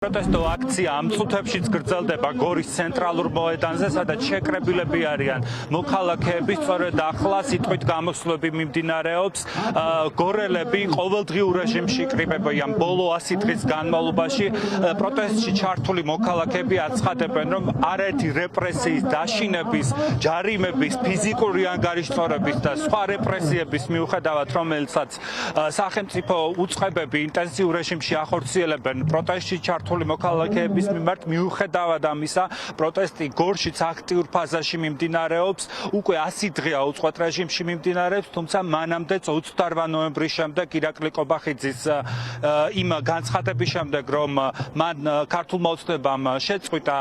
პროტესტო აქცია ამ წუთებშიც გრძელდება გორის ცენტრალურ მოედანზე, სადაც შეკრებილები არიან მოქალაქეები, სწორედ ახლა სიტყვით გამოსვლები მიმდინარეობს. გორელები ყოველდღიურ რეჟიმში იკრიბებიან ბოლო 100 დღის განმავლობაში. პროტესტში ჩართული მოქალაქეები აცხადებენ, რომ არაერთი რეპრესიის, დაშინების, ჯარიმების, ფიზიკური ანგარიშწორების და სხვა რეპრესიების მიუხედავად, რომელსაც სახელმწიფო უწყებები ინტენსიურ რეჟიმში ახორციელებენ პროტესტში ჩართული მოქალაქეების მიმართ, მიუხედავად ამისა, პროტესტი გორშიც აქტიურ ფაზაში მიმდინარეობს. უკვე 100 დღეა უწყვეტ რეჟიმში მიმდინარეობს, თუმცა მანამდე 28 ნოემბრის შემდეგ ირაკლი კობახიძის იმ განცხადების შემდეგ, რომ მან ქართულმა ოცნებამ შეწყვიტა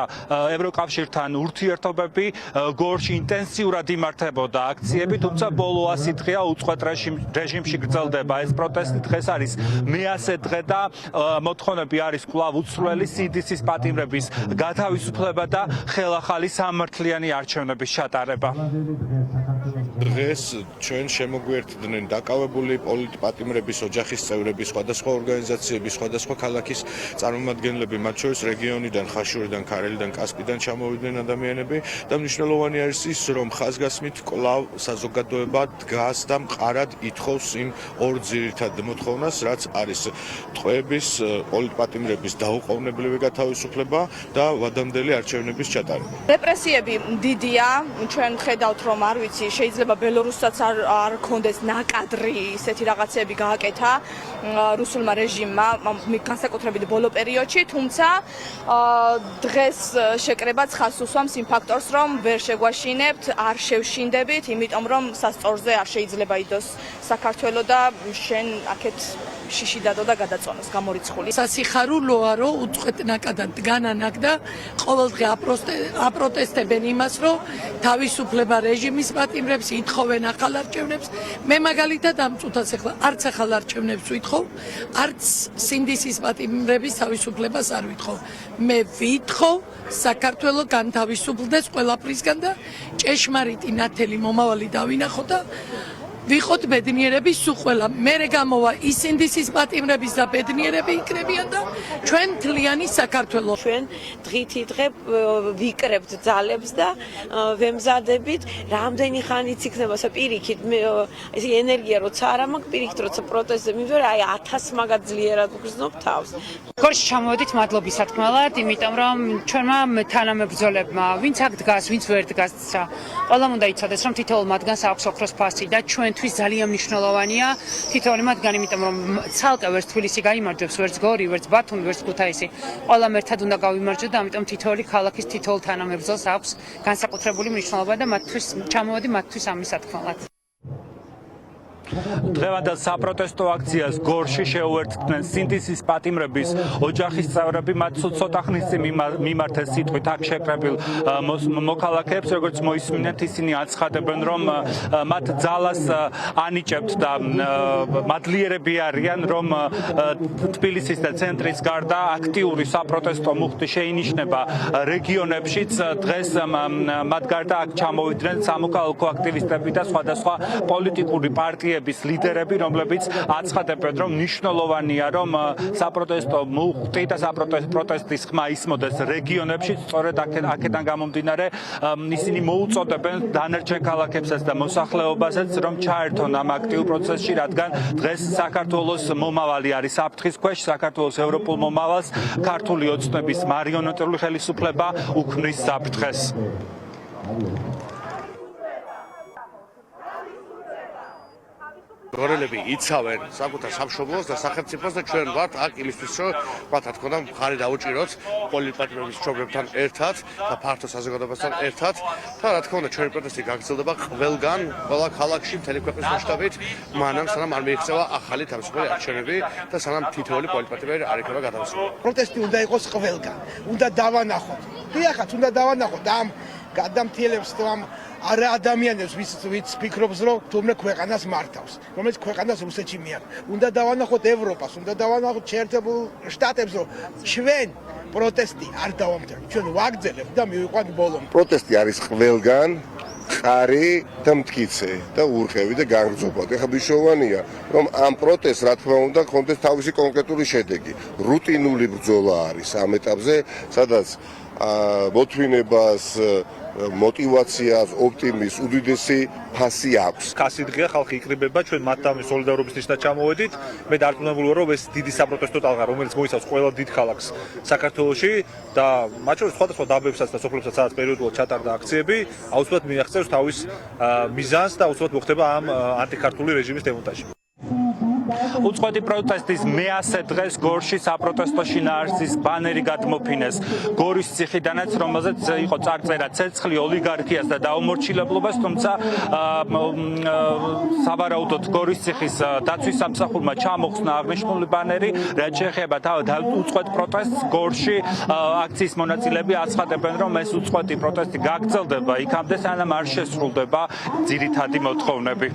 ევროკავშირთან ურთიერთობები, გორში ინტენსიურად იმართებოდა აქციები, თუმცა ბოლო 100 დღეა უწყვეტ რეჟიმში გრძელდება ეს პროტესტი. დღეს არის მე-100 დღე და მოთხოვნები არის კვლავ უცვლელი სიდისის პატიმრების გათავისუფლება და ხელახალი სამართლიანი არჩევნების ჩატარება. დღეს ჩვენ შემოგვერთდნენ დაკავებული პოლიტპატიმრების ოჯახის წევრები, სხვადასხვა ორგანიზაციების, სხვადასხვა ქალაქის წარმომადგენლები, მათ შორის რეგიონიდან, ხაშურიდან, ქარელიდან, კასპიდან ჩამოვიდნენ ადამიანები და მნიშვნელოვანი არის ის, რომ ხაზგასმით კვლავ საზოგადოება დგას და მყარად ითხოვს იმ ორ ძირითად მოთხოვნას, რაც არის ტყვეების, პოლიტპატიმრების დაუყოვნებლივი გათავისუფლება და ვადამდელი არჩევნების ჩატარება. რეპრესიები დიდია, ჩვენ ხედავთ, რომ არ ვიცი, შეიძლება ბელორუსსაც არ ქონდეს ნაკადრი ისეთი რაღაცები გააკეთა რუსულმა რეჟიმმა განსაკუთრებით ბოლო პერიოდში, თუმცა დღეს შეკრებაც ხაზს უსვამს იმ ფაქტორს, რომ ვერ შეგვაშინებთ, არ შევშინდებით, იმიტომ რომ სასწორზე არ შეიძლება იდოს საქართველო და შენ აქეთ შიში დადო და გადაწონოს გამორიცხული. სასიხარულოა, რომ უწყვეტ ნაკადად დგანანაკ და ყოველდღე აპროტესტებენ იმას, რომ თავისუფლება რეჟიმის პატიმრებს, ითხოვენ ახალ არჩევნებს. მე მაგალითად ამ წუთას ახლა არც ახალ არჩევნებს ვითხოვ, არც სინდისის პატიმრების თავისუფლებას არ ვითხოვ. მე ვითხოვ საქართველო განთავისუფლდეს ყველაფრისგან და ჭეშმარიტი ნათელი მომავალი დავინახო და ვიყოთ ბედნიერები სულ ყველა. მერე გამოვა ისინდისის პატიმრების და ბედნიერები იქნებიან და ჩვენ თლიანი საქართველო. ჩვენ დღითი დღე ვიკრებთ ძალებს და ვემზადებით, რამდენი ხანიც იქნება პირიქით ეს ენერგია როცა არ მაქვს, პირიქით როცა პროტესტზე მივიდოდი, აი 1000 მაგად ძლიერად ვგრძნობ თავს. გორში ჩამოვედით მადლობის სათქმელად, იმიტომ რომ ჩვენმა თანამებრძოლებმა, ვინც აქ დგას, ვინც ვერ დგას, ყველამ უნდა იცოდეს, რომ თითოეულ მათგანს აქვს ოქროს ფასი და ჩვენთვის ძალიან მნიშვნელოვანია თითოეული მათგანი, იმიტომ რომ ცალკე ვერც თბილისი გაიმარჯვებს, ვერც გორი, ვერც ბათუმი, ვერც ქუთაისი. ყველამ ერთად უნდა გავიმარჯვოთ და ამიტომ თითოეული ქალაქის თითოეულ თანამებრძოლს აქვს განსაკუთრებული მნიშვნელობა და მათთვის ჩამოვედი მათთვის ამის სათქმელად. დღევანდელ საპროტესტო აქციას გორში შეუერთდნენ სინდისის პატიმრების ოჯახის წევრები, მათ ცოტა ხნის წინ მიმართეს სიტყვით აქ შეკრებილ მოქალაქეებს, როგორც მოისმინეთ, ისინი აცხადებენ, რომ მათ ძალას ანიჭებთ და მადლიერები არიან, რომ თბილისის და ცენტრის გარდა აქტიური საპროტესტო მუხტი შეინიშნება რეგიონებშიც. დღეს მათ გარდა აქ ჩამოვიდნენ სამოქალაქო აქტივისტები და სხვადასხვა პოლიტიკური პარტიები ლიდერები, რომლებიც აცხადებენ, რომ მნიშვნელოვანია, რომ საპროტესტო მუხტი და საპროტესტის ხმა ისმოდეს რეგიონებში, სწორედ აქედან გამომდინარე, ისინი მოუწოდებენ დანარჩენ ქალაქებსაც და მოსახლეობასაც, რომ ჩაერთონ ამ აქტიურ პროცესში, რადგან დღეს საქართველოს მომავალი არის საფრთხის ქვეშ, საქართველოს ევროპულ მომავალს ქართული ოცნების მარიონეტული ხელისუფლება უქმნის საფრთხეს. გორელები იცავენ საკუთარ სამშობლოს და სახელმწიფოს და ჩვენ ვართ აქ იმისთვის, რომ რა თქმა უნდა მხარი დავუჭიროთ პოლიტპატიმრების მშობლებთან ერთად და ფართო საზოგადოებასთან ერთად და რა თქმა უნდა ჩვენი პროტესტი გაგრძელდება ყველგან, ყველა ქალაქში, მთელი ქვეყნის მასშტაბით, მანამ სანამ არ მიიღწევა ახალი თავისუფალი არჩევნები და სანამ თითოეული პოლიტპატიმრები არ იქნება გათავისუფლებული. პროტესტი უნდა იყოს ყველგან, უნდა დავანახოთ. დიახაც, უნდა დავანახოთ ამ გადამთიელებს და ამ არა ადამიანებს, ვინც ფიქრობს, რომ თუმე ქვეყანას მართავს, რომელიც ქვეყანას რუსეთში მიარ. უნდა დავანახოთ ევროპას, უნდა დავანახოთ შეერთებულ შტატებს, რომ ჩვენ პროტესტი არ დავამთავრებთ. ჩვენ ვაგრძელებთ და მივიყვანთ ბოლომდე. პროტესტი არის ყველგან. მყარი და მტკიცე და ურყევი და განგრძობად. ეხლა მნიშვნელოვანია, რომ ამ პროტესტს რა თქმა უნდა კონდეს თავისი კონკრეტული შედეგი. რუტინული ბრძოლა არის ამ ეტაპზე, სადაც მოთმინებას, мотивациას, ოპტიმიზმს უდიდესი ფასი აქვს. კასიდღია ხალხი იკრიბება, ჩვენ მათთან სოლიდარობის ნიშნად ჩამოვედით. მე დარწმუნებული ვარ, რომ ეს დიდი საპროტესტო ტალღა, რომელიც მოიცავს ყველა დიდ ქალაქს საქართველოში და მათ შორის სხვადასხვა დაბებსაც და სოფლებსაც სადაც პერიოდულად ჩატარდა აქციები, აუცილებლად მიაღწევს თავის მიზანს და აუცილებლად მოხდება ამ ანტიქართული რეჟიმის დემონტაჟი. უწყვეტი პროტესტის მე-100 დღეს გორში საპროტესტო შინაარსის ბანერი გადმოფინეს გორის ციხიდანაც, რომელზეც იყო წარწერა ცეცხლი ოლიგარქიას და დაუმორჩილებლობას, თუმცა სავარაუდოდ გორის ციხის დაცვის სამსახურმა ჩამოხსნა აღნიშნული ბანერი, რაც შეეხება თავად უწყვეტ პროტესტს გორში. აქციის მონაწილეები აცხადებენ, რომ ეს უწყვეტი პროტესტი გაგრძელდება იქამდე, სანამ არ შესრულდება ძირითადი მოთხოვნები.